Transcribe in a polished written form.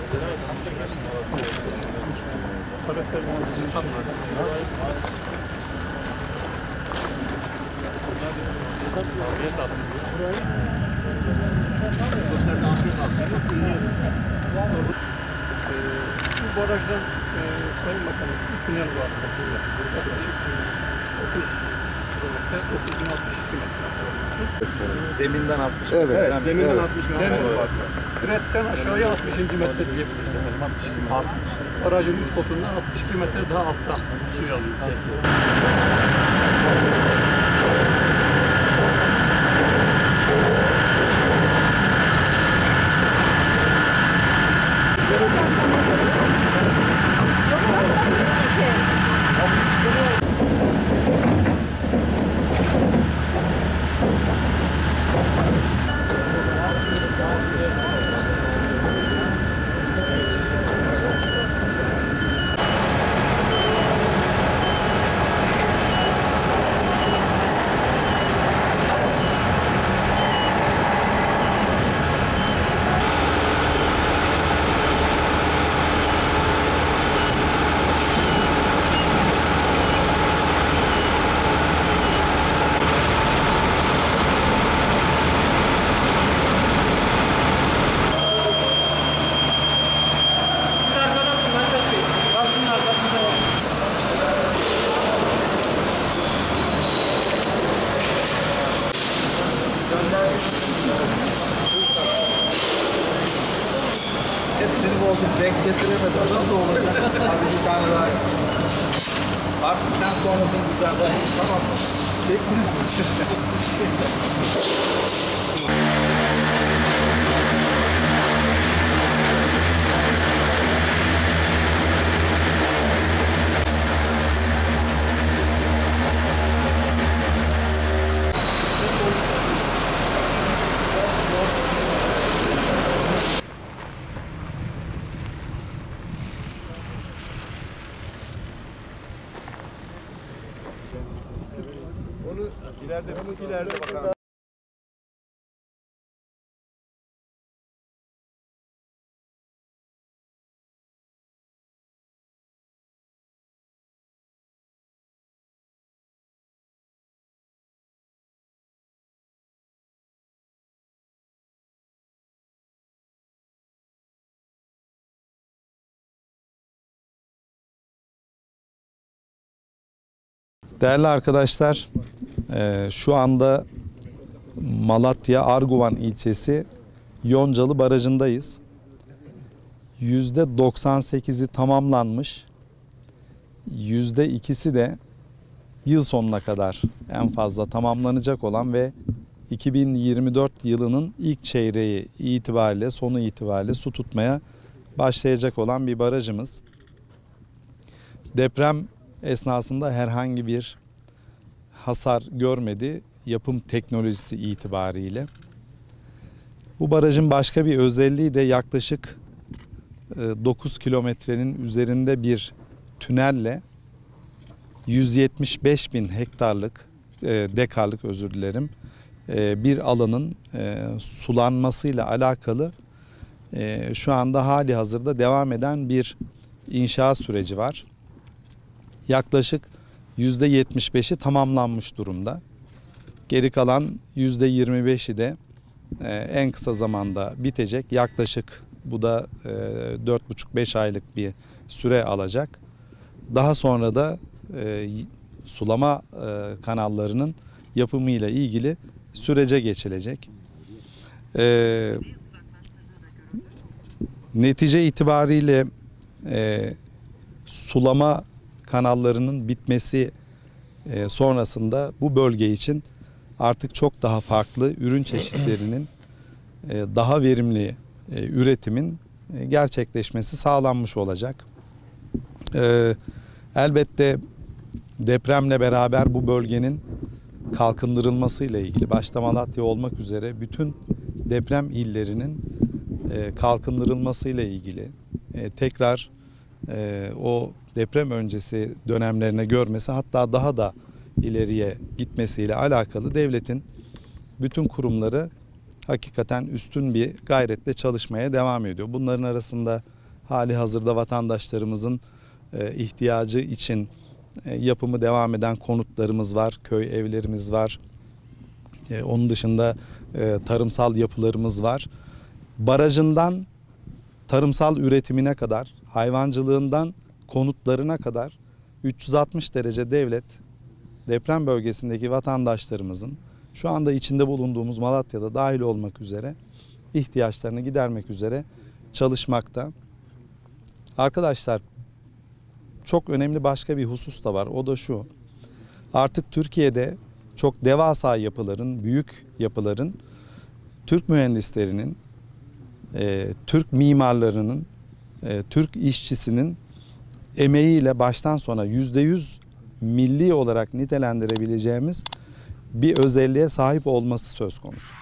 Bu barajdan Sayın Bakanım şu tünel vasıtasıyla yaklaşık 9 kilometre, 9062 metre. Zeminden 60 Evet. metre. Evet, zeminden evet. 60 metre. Yani Kret'ten aşağıya 60. metre diyebiliriz efendim, 62 metre. Barajın üst kotundan 62 metre daha alttan suyu alıyoruz. Hepsini bozduk. Denk getiremedim. Nasıl olacak? Hadi bir tane daha. Artık sen sonrasını düzenle. Tamam mı? Çektiniz mi? Onu ileride bakalım. Değerli arkadaşlar, şu anda Malatya Arguvan ilçesi Yoncalı Barajı'ndayız. %98'i tamamlanmış, %2'si de yıl sonuna kadar en fazla tamamlanacak olan ve 2024 yılının ilk çeyreği itibariyle, sonu itibariyle su tutmaya başlayacak olan bir barajımız. Deprem esnasında herhangi bir hasar görmedi yapım teknolojisi itibariyle. Bu barajın başka bir özelliği de yaklaşık 9 kilometrenin üzerinde bir tünelle 175 bin hektarlık, dekarlık özür dilerim, bir alanın sulanmasıyla alakalı şu anda hali hazırda devam eden bir inşaat süreci var. Yaklaşık %75'i tamamlanmış durumda. Geri kalan %25'i de en kısa zamanda bitecek. Yaklaşık bu da 4,5-5 aylık bir süre alacak. Daha sonra da sulama kanallarının yapımıyla ilgili sürece geçilecek. Netice itibariyle sulama kanallarının bitmesi sonrasında bu bölge için artık çok daha farklı ürün çeşitlerinin daha verimli üretimin gerçekleşmesi sağlanmış olacak. Elbette depremle beraber bu bölgenin kalkındırılmasıyla ilgili, başta Malatya olmak üzere bütün deprem illerinin kalkındırılmasıyla ilgili, tekrar o deprem öncesi dönemlerine görmesi, hatta daha da ileriye gitmesiyle alakalı devletin bütün kurumları hakikaten üstün bir gayretle çalışmaya devam ediyor. Bunların arasında hali hazırda vatandaşlarımızın ihtiyacı için yapımı devam eden konutlarımız var, köy evlerimiz var. Onun dışında tarımsal yapılarımız var. Barajından tarımsal üretimine kadar, hayvancılığından konutlarına kadar 360 derece devlet deprem bölgesindeki vatandaşlarımızın şu anda içinde bulunduğumuz Malatya'da dahil olmak üzere ihtiyaçlarını gidermek üzere çalışmakta. Arkadaşlar, çok önemli başka bir husus da var. O da şu: artık Türkiye'de çok devasa yapıların, büyük yapıların Türk mühendislerinin, Türk mimarlarının, Türk işçisinin emeğiyle baştan sona %100 milli olarak nitelendirebileceğimiz bir özelliğe sahip olması söz konusu.